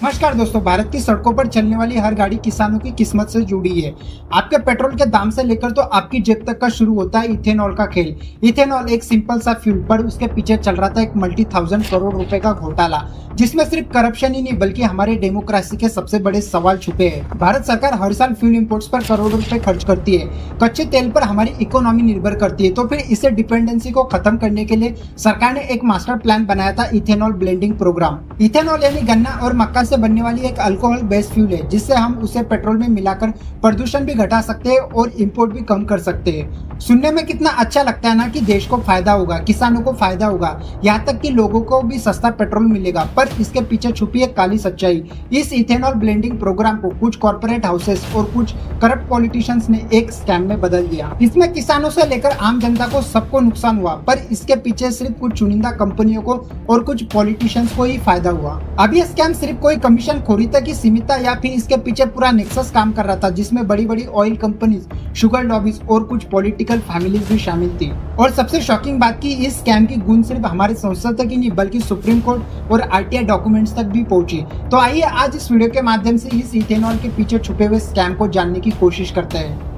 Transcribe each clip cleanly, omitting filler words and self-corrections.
नमस्कार दोस्तों, भारत की सड़कों पर चलने वाली हर गाड़ी किसानों की किस्मत से जुड़ी है। आपके पेट्रोल के दाम से लेकर तो आपकी जेब तक का शुरू होता है इथेनॉल का खेल। इथेनॉल एक सिंपल सा फ्यूल, पर उसके पीछे चल रहा था एक मल्टी थाउजेंड करोड़ रुपए का घोटाला, जिसमें सिर्फ करप्शन ही नहीं बल्कि हमारे डेमोक्रेसी के सबसे बड़े सवाल छुपे हैं। भारत सरकार हर साल फ्यूल इंपोर्ट्स पर करोड़ों रुपए खर्च करती है। कच्चे तेल पर हमारी इकोनॉमी निर्भर करती है, तो फिर इसे डिपेंडेंसी को खत्म करने के लिए सरकार ने एक मास्टर प्लान बनाया था, इथेनॉल ब्लेंडिंग प्रोग्राम। इथेनॉल यानी गन्ना और मक्का से बनने वाली एक अल्कोहल बेस्ड फ्यूल है, जिससे हम उसे पेट्रोल में मिलाकर प्रदूषण भी घटा सकते हैं और इंपोर्ट भी कम कर सकते हैं। सुनने में कितना अच्छा लगता है ना कि देश को फायदा होगा, किसानों को फायदा होगा, यहाँ तक कि लोगों को भी सस्ता पेट्रोल मिलेगा। पर इसके पीछे छुपी एक काली सच्चाई। इस इथेनॉल ब्लेंडिंग प्रोग्राम को कुछ कॉर्पोरेट हाउसेस और कुछ करप्ट पॉलिटिशियंस ने एक स्कैम में बदल दिया। इसमें किसानों से लेकर आम जनता को सबको नुकसान हुआ, पर इसके पीछे सिर्फ कुछ चुनिंदा कंपनियों को और कुछ पॉलिटिशियंस को ही फायदा हुआ। अब ये स्कैम सिर्फ कोई कमीशन खोरी तक ही सीमित था, या फिर इसके पीछे पूरा नेक्सस काम कर रहा था, जिसमें बड़ी बड़ी ऑयल कंपनीज, शुगर लॉबीज और कुछ पॉलिटिकल फैमिलीज भी शामिल थी। और सबसे शॉकिंग बात की, इस स्कैम की गूंज सिर्फ हमारे संसद तक ही नहीं बल्कि सुप्रीम कोर्ट और आरटीआई डॉक्यूमेंट्स तक भी पहुंची। तो आइए आज इस वीडियो के माध्यम से इस इथेनॉल के पीछे छुपे हुए स्कैम को जानने की कोशिश करते हैं।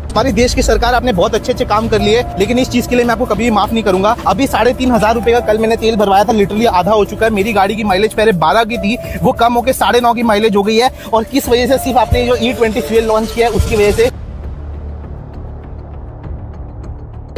हमारी देश की सरकार आपने बहुत अच्छे अच्छे काम कर लिए, लेकिन इस चीज के लिए मैं आपको कभी माफ नहीं करूंगा। अभी 3,500 रुपए का कल मैंने तेल भरवाया था, लिटरली आधा हो चुका है। मेरी गाड़ी की माइलेज पहले 12 की थी, वो कम होकर 9.5 की माइलेज हो गई है। और किस वजह से? सिर्फ आपने जो E20 फ्यूल लॉन्च किया है उसकी वजह से।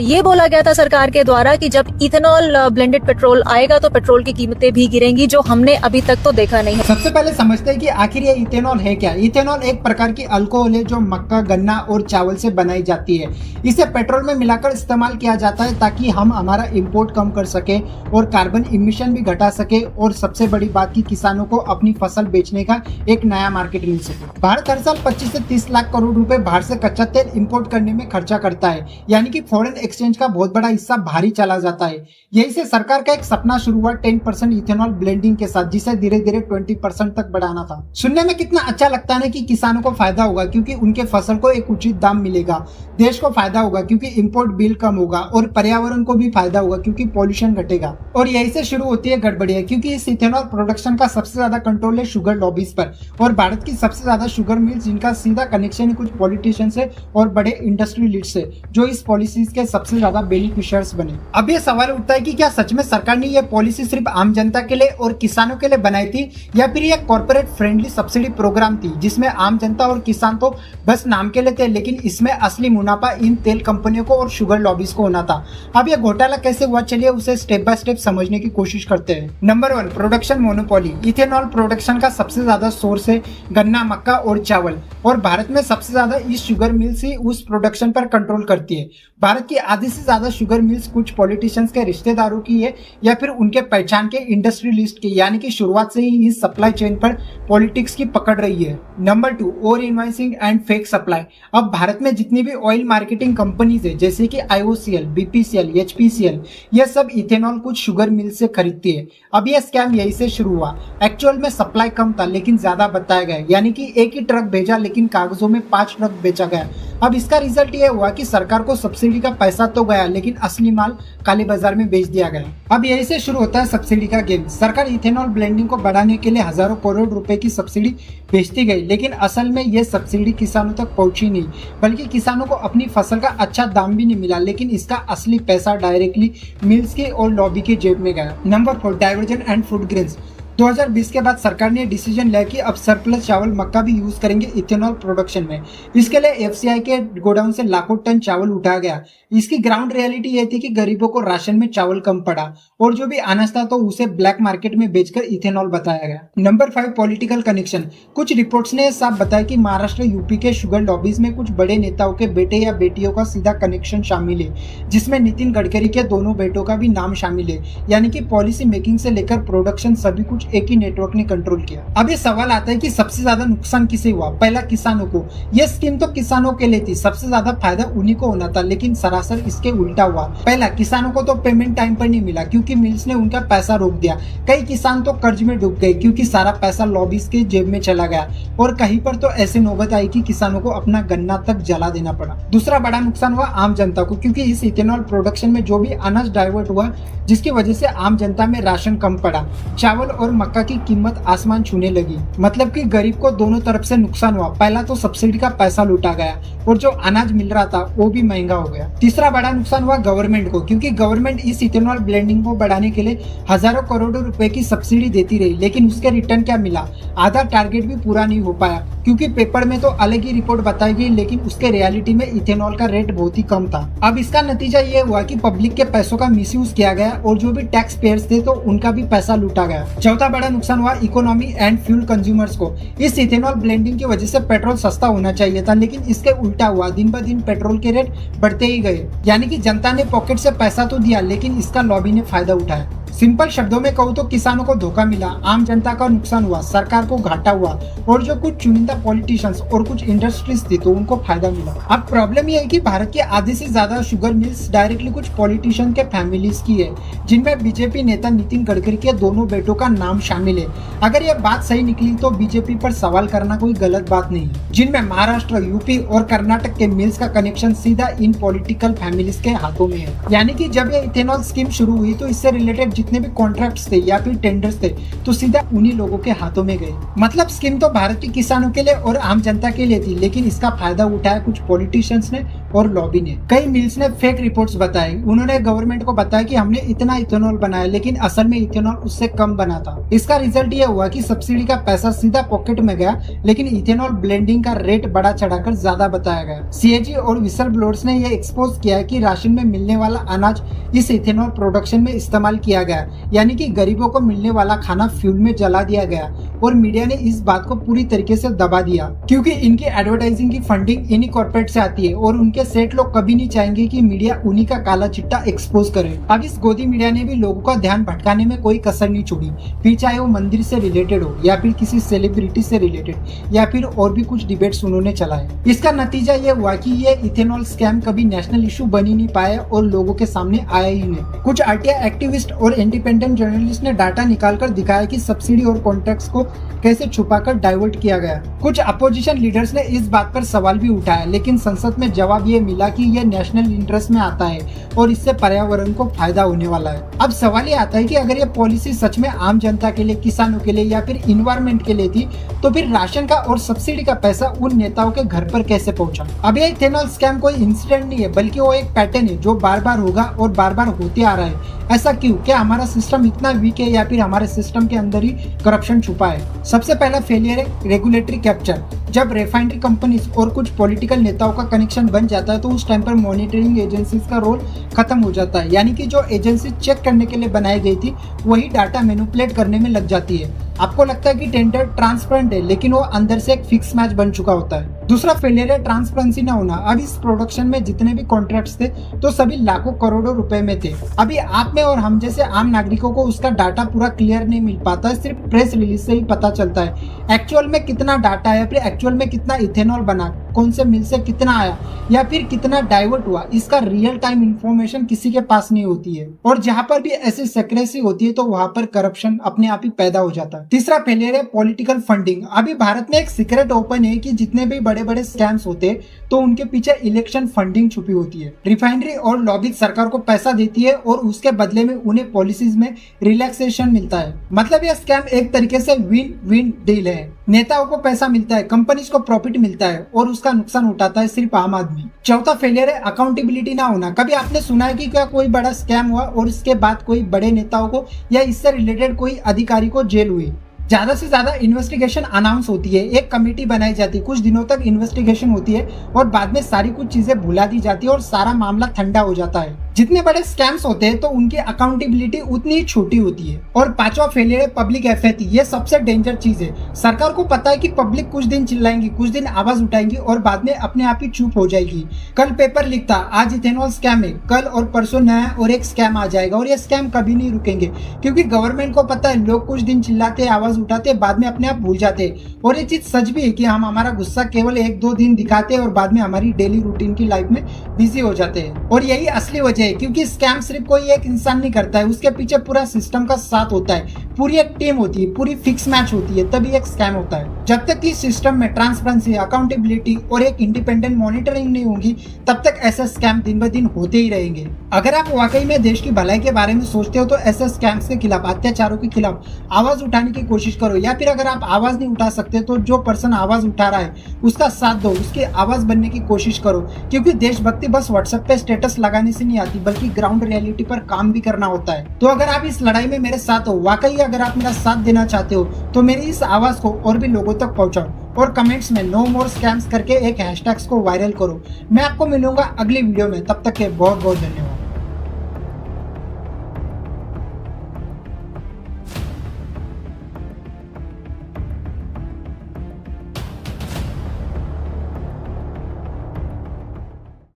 ये बोला गया था सरकार के द्वारा कि जब इथेनॉल ब्लेंडेड पेट्रोल आएगा तो पेट्रोल की कीमतें भी गिरेंगी, जो हमने अभी तक तो देखा नहीं है। सबसे पहले समझते हैं कि आखिर ये इथेनॉल है क्या। इथेनॉल एक प्रकार की अल्कोहल है जो मक्का, गन्ना और चावल से बनाई जाती है। इसे पेट्रोल में मिलाकर इस्तेमाल किया जाता है ताकि हम हमारा इंपोर्ट कम कर सके और कार्बन इमिशन भी घटा सके, और सबसे बड़ी बात की किसानों को अपनी फसल बेचने का एक नया मार्केट मिल सके। भारत हर साल 25 से 30 लाख करोड़ रुपए बाहर से कच्चा तेल इंपोर्ट करने में खर्चा करता है, यानी कि फॉरेन एक्सचेंज का बहुत बड़ा हिस्सा भारी चला जाता है। यही से सरकार का एक सपना शुरू हुआ 10% इथेनॉल ब्लेंडिंग के साथ, जिसे धीरे धीरे 20% तक बढ़ाना था। सुनने में कितना अच्छा लगता है ना कि किसानों को फायदा होगा क्योंकि उनके फसल को एक उचित दाम मिलेगा, देश को फायदा होगा क्योंकि इंपोर्ट बिल कम होगा, और पर्यावरण को भी फायदा होगा क्योंकि पॉल्यूशन घटेगा। और यही से शुरू होती है गड़बड़ियां, क्योंकि इस इथेनॉल प्रोडक्शन का सबसे ज्यादा कंट्रोल है शुगर लॉबीज पर, और भारत की सबसे ज्यादा शुगर मिल्स जिनका सीधा कनेक्शन है कुछ पॉलिटिशियन से और बड़े इंडस्ट्री लीड से, जो इस पॉलिसीज के सबसे ज्यादा बेनिफिशियर्स बने। अब ये सवाल उठता है कि क्या सच में सरकार ने ये पॉलिसी सिर्फ आम जनता के लिए और किसानों के लिए बनाई थी, या फिर ये कॉर्पोरेट फ्रेंडली सब्सिडी प्रोग्राम थी जिसमें आम जनता और किसान तो बस नाम के लिए थे, लेकिन इसमें असली मुनाफा इन तेल कंपनियों को और शुगर लॉबीज को होना था। अब ये घोटाला कैसे हुआ, चलिए उसे स्टेप बाय स्टेप समझने की कोशिश करते हैं। Number 1, production monopoly. Ethanol production का सबसे ज्यादा सोर्स है गन्ना, मक्का और चावल, और भारत में सबसे ज्यादा इस शुगर मिल्स ही उस प्रोडक्शन पर कंट्रोल करती है। भारत की आधी से ज्यादा शुगर मिल्स कुछ पॉलिटिशियंस के रिश्तेदारों की है या फिर उनके पहचान के इंडस्ट्रियलिस्ट की, यानी कि शुरुआत से ही इस सप्लाई चेन पर पॉलिटिक्स की पकड़ रही है। Number 2, over invoicing and fake supply. अब भारत में जितनी भी ऑयल मार्केटिंग कंपनीज है जैसे कि IOCL, BPCL, HPCL, ये सब इथेनॉल कुछ शुगर मिल से खरीदती है। अब यह स्कैम यही से शुरू हुआ। एक्चुअल में सप्लाई कम था लेकिन ज्यादा बताया गया, यानी कि एक ही ट्रक भेजा लेकिन कागजों में 5 ट्रक बेचा गया। अब इसका रिजल्ट ये हुआ कि सरकार को सब्सिडी का पैसा तो गया, लेकिन असली माल काले बाजार में बेच दिया गया। अब यही से शुरू होता है सब्सिडी का गेम। सरकार इथेनॉल ब्लेंडिंग को बढ़ाने के लिए हजारों करोड़ रुपए की सब्सिडी बेचती गई, लेकिन असल में ये सब्सिडी किसानों तक पहुंची नहीं, बल्कि किसानों को अपनी फसल का अच्छा दाम भी नहीं मिला, लेकिन इसका असली पैसा डायरेक्टली मिल्स के और लॉबी के जेब में गया। Number 4, diversion and food grains. 2020 के बाद सरकार ने डिसीजन लिया कि अब सरप्लस चावल, मक्का भी यूज करेंगे इथेनॉल प्रोडक्शन में। इसके लिए FCI के गोडाउन से लाखों टन चावल उठाया गया। इसकी ग्राउंड रियलिटी ये थी कि गरीबों को राशन में चावल कम पड़ा, और जो भी अनाज था तो उसे ब्लैक मार्केट में बेचकर इथेनॉल बताया गया। Number 5, political connection. कुछ रिपोर्ट्स ने साफ बताया कि महाराष्ट्र, यूपी के शुगर लॉबीज में कुछ बड़े नेताओं के बेटे या बेटियों का सीधा कनेक्शन शामिल है, जिसमें नितिन गडकरी के दोनों बेटों का भी नाम शामिल है, यानी कि पॉलिसी मेकिंग से लेकर प्रोडक्शन सभी कुछ कुछ एक ही नेटवर्क ने कंट्रोल किया। अब ये सवाल आता है कि सबसे ज्यादा नुकसान किसे हुआ? पहला किसानों को। ये स्कीम तो किसानों के लिए थी, सबसे ज्यादा फायदा उन्हीं को होना था, लेकिन सरासर इसके उल्टा हुआ। पहला, किसानों को तो पेमेंट टाइम पर नहीं मिला क्योंकि मिल्स ने उनका पैसा रोक दिया। कई किसान तो कर्ज में डूब गए क्योंकि सारा पैसा लॉबीज के जेब में चला गया, और कहीं पर तो ऐसी नौबत आई कि किसानों को अपना गन्ना तक जला देना पड़ा। दूसरा बड़ा नुकसान हुआ आम जनता को, क्योंकि इस इथेनॉल प्रोडक्शन में जो भी अनाज डाइवर्ट हुआ, जिसकी वजह से आम जनता में राशन कम पड़ा। चावल और मक्का की कीमत आसमान छूने लगी, मतलब कि गरीब को दोनों तरफ से नुकसान हुआ। पहला तो सब्सिडी का पैसा लूटा गया और जो अनाज मिल रहा था वो भी महंगा हो गया। तीसरा बड़ा नुकसान हुआ गवर्नमेंट को, क्योंकि गवर्नमेंट इस इथेनॉल ब्लेंडिंग को बढ़ाने के लिए हजारों करोड़ों रुपए की सब्सिडी देती रही, लेकिन उसके रिटर्न क्या मिला? आधा टारगेट भी पूरा नहीं हो पाया, क्योंकि पेपर में तो अलग ही रिपोर्ट बताई गई, लेकिन उसके रियलिटी में इथेनॉल का रेट बहुत ही कम था। अब इसका नतीजा ये हुआ कि पब्लिक के पैसों का मिसयूज किया गया और जो भी टैक्स पेयर्स थे तो उनका भी पैसा लूटा गया। चौथा बड़ा नुकसान हुआ इकोनॉमी एंड फ्यूल कंज्यूमर्स को। इस इथेनॉल ब्लेंडिंग की वजह से पेट्रोल सस्ता होना चाहिए था, लेकिन इसके उल्टा हुआ। दिन ब दिन पेट्रोल के रेट बढ़ते ही गए, यानी कि जनता ने पॉकेट से पैसा तो दिया, लेकिन इसका लॉबी ने फायदा उठाया। सिंपल शब्दों में कहूँ तो किसानों को धोखा मिला, आम जनता का नुकसान हुआ, सरकार को घाटा हुआ, और जो कुछ चुनिंदा पॉलिटिशियंस और कुछ इंडस्ट्रीज थी तो उनको फायदा मिला। अब प्रॉब्लम यह है कि भारत के आधे से ज्यादा शुगर मिल्स डायरेक्टली कुछ पॉलिटिशियन के फैमिलीज की है, जिनमें बीजेपी नेता नितिन गडकरी के दोनों बेटों का नाम शामिल है। अगर यह बात सही निकली तो बीजेपी पर सवाल करना कोई गलत बात नहीं है, जिनमें महाराष्ट्र, यूपी और कर्नाटक के मिल्स का कनेक्शन सीधा इन पॉलिटिकल फैमिलीज के हाथों में है। यानी कि जब ये इथेनॉल स्कीम शुरू हुई तो इससे रिलेटेड जितने भी कॉन्ट्रैक्ट्स थे या फिर टेंडर्स थे तो सीधा उन्हीं लोगों के हाथों में गए। मतलब स्कीम तो भारत के किसानों के लिए और आम जनता के लिए थी, लेकिन इसका फायदा उठाया कुछ पॉलिटिशियंस ने और लॉबी ने। कई मिल्स ने फेक रिपोर्ट्स बताए, उन्होंने गवर्नमेंट को बताया कि हमने इतना इथेनॉल बनाया, लेकिन असल में इथेनॉल उससे कम बना था। इसका रिजल्ट ये हुआ कि सब्सिडी का पैसा सीधा पॉकेट में गया, लेकिन इथेनॉल ब्लेंडिंग का रेट बढ़ा चढ़ाकर ज्यादा बताया गया। सीएजी और विसल ब्लोअर्स ने यह एक्सपोज किया कि राशन में मिलने वाला अनाज इस इथेनॉल प्रोडक्शन में इस्तेमाल किया गया, यानी कि गरीबों को मिलने वाला खाना फ्यूल में जला दिया गया। और मीडिया ने इस बात को पूरी तरीके से दबा दिया, क्योंकि इनकी एडवर्टाइजिंग की फंडिंग इन्हीं कॉर्पोरेट से आती है और उनके सेठ लोग कभी नहीं चाहेंगे कि मीडिया उन्हीं का काला चिट्टा एक्सपोज करे। अब इस गोदी मीडिया ने भी लोगों का ध्यान भटकाने में कोई कसर नहीं छोड़ी, फिर चाहे वो मंदिर से रिलेटेड हो या फिर किसी सेलिब्रिटी से रिलेटेड या फिर और भी कुछ डिबेट्स उन्होंने चलाए। इसका नतीजा ये हुआ कि ये इथेनॉल स्कैम कभी नेशनल इशू बन ही नहीं पाया और लोगों के सामने आया ही नहीं। कुछ आरटीआई एक्टिविस्ट और इंडिपेंडेंट जर्नलिस्ट ने डाटा निकालकर दिखाया कि सब्सिडी और कॉन्ट्रैक्ट्स को कैसे छुपाकर डाइवर्ट किया गया। कुछ अपोजिशन लीडर्स ने इस बात पर सवाल भी उठाया, लेकिन संसद में जवाब ये मिला कि यह नेशनल इंटरेस्ट में आता है और इससे पर्यावरण को फायदा होने वाला है। अब सवाल ये आता है कि अगर ये पॉलिसी सच में आम जनता के लिए, किसानों के लिए या फिर इन्वायरमेंट के लिए थी, तो फिर राशन का और सब्सिडी का पैसा उन नेताओं के घर पर कैसे पहुंचा? अब ये इथेनॉल स्कैम कोई इंसिडेंट नहीं है, बल्कि वो एक पैटर्न है जो बार बार होगा और बार बार होते आ रहा है। ऐसा क्यों? क्या हमारा सिस्टम इतना वीक है या फिर हमारे सिस्टम के अंदर ही करप्शन छुपा है? सबसे पहला फेलियर है रेगुलेटरी कैप्चर। जब रिफाइनरी कंपनीज और कुछ पॉलिटिकल नेताओं का कनेक्शन बन जाता है तो उस टाइम पर मॉनिटरिंग एजेंसीज का रोल खत्म हो जाता है, यानी कि जो एजेंसी चेक करने के लिए बनाई गई थी वही डाटा मैनिपुलेट करने में लग जाती है। आपको लगता है कि टेंडर ट्रांसपेरेंट है, लेकिन वो अंदर से एक फिक्स मैच बन चुका होता है। दूसरा फेलियर है ट्रांसपेरेंसी ना होना। अब इस प्रोडक्शन में जितने भी कॉन्ट्रैक्ट्स थे तो सभी लाखों करोड़ों रुपए में थे। अभी आप में और हम जैसे आम नागरिकों को उसका डाटा पूरा क्लियर नहीं मिल पाता है, सिर्फ प्रेस रिलीज से ही पता चलता है एक्चुअल में कितना डाटा है, फिर एक्चुअल में कितना इथेनॉल बना, कौन से मिल से कितना आया या फिर कितना डाइवर्ट हुआ। इसका रियल टाइम इंफॉर्मेशन किसी के पास नहीं होती है, और जहां पर भी ऐसी सेक्रेसी होती है तो वहां पर करप्शन अपने आप ही पैदा हो जाता है। तीसरा फेलियर है पॉलिटिकल फंडिंग। अभी भारत में एक सीक्रेट ओपन है कि जितने भी बड़े बड़े स्कैम्स होते हैं तो उनके पीछे इलेक्शन फंडिंग छुपी होती है। रिफाइनरी और लॉबी सरकार को पैसा देती है और उसके बदले में उन्हें पॉलिसीज में रिलैक्सेशन मिलता है। मतलब यह स्कैम एक तरीके से विन विन डील है। नेताओं को पैसा मिलता है, कंपनीज को प्रॉफिट मिलता है और उसका नुकसान उठाता है सिर्फ आम आदमी। चौथा फेलियर है अकाउंटेबिलिटी ना होना। कभी आपने सुना है कि क्या कोई बड़ा स्कैम हुआ और इसके बाद कोई बड़े नेताओं को या इससे रिलेटेड कोई अधिकारी को जेल हुई? ज्यादा से ज्यादा इन्वेस्टिगेशन अनाउंस होती है, एक कमेटी बनाई जाती है, कुछ दिनों तक इन्वेस्टिगेशन होती है और बाद में सारी कुछ चीजें भुला दी जाती है और सारा मामला ठंडा हो जाता है। जितने बड़े स्कैम्स होते हैं तो उनकी अकाउंटेबिलिटी उतनी ही छोटी होती है। और पांचवा फेलियर है पब्लिक एफएटी। ये सबसे डेंजर चीज है। सरकार को पता है कि पब्लिक कुछ दिन चिल्लाएंगी, कुछ दिन आवाज उठाएंगी और बाद में अपने आप ही चुप हो जाएगी। कल पेपर लिखता आज इथेनॉल स्कैम है, कल और परसों नया और एक स्कैम आ जाएगा और ये स्कैम कभी नहीं रुकेंगे, क्योंकि गवर्नमेंट को पता है लोग कुछ दिन चिल्लाते, आवाज उठाते, बाद में अपने आप भूल जाते। और ये चीज सच भी है कि हम हमारा गुस्सा केवल 1-2 दिन दिखाते हैं और बाद में हमारी डेली रूटीन की लाइफ में बिजी हो जाते हैं। और यही असली वजह है, क्योंकि स्कैम सिर्फ कोई एक इंसान नहीं करता है, उसके पीछे पूरा सिस्टम का साथ होता है, पूरी एक टीम होती है, पूरी फिक्स मैच होती है, तभी एक स्कैम होता है। जब तक कि सिस्टम में ट्रांसपेरेंसी, अकाउंटेबिलिटी और एक इंडिपेंडेंट मॉनिटरिंग नहीं होगी, तब तक ऐसे स्कैम दिन ब दिन होते ही रहेंगे। अगर आप वाकई में देश की भलाई के बारे में सोचते हो तो ऐसे स्कैम्स के खिलाफ, अत्याचारों के खिलाफ आवाज उठाने की कोशिश करो, या फिर अगर आप आवाज नहीं उठा सकते तो जो पर्सन आवाज उठा रहा है उसका साथ दो, उसकी आवाज बनने की कोशिश करो, क्योंकि देशभक्ति बस व्हाट्सएप पे स्टेटस लगाने से नहीं आती, बल्कि ग्राउंड रियलिटी पर काम भी करना होता है। तो अगर आप इस लड़ाई में मेरे साथ हो, वाकई अगर आप मेरा साथ देना चाहते हो तो मेरी इस आवाज को और भी लोगों तक पहुंचाओ और कमेंट्स में नो मोर स्कैम्स करके एक हैशटैग्स को वायरल करो। मैं आपको मिलूंगा अगली वीडियो में, तब तक के बहुत बहुत धन्यवाद।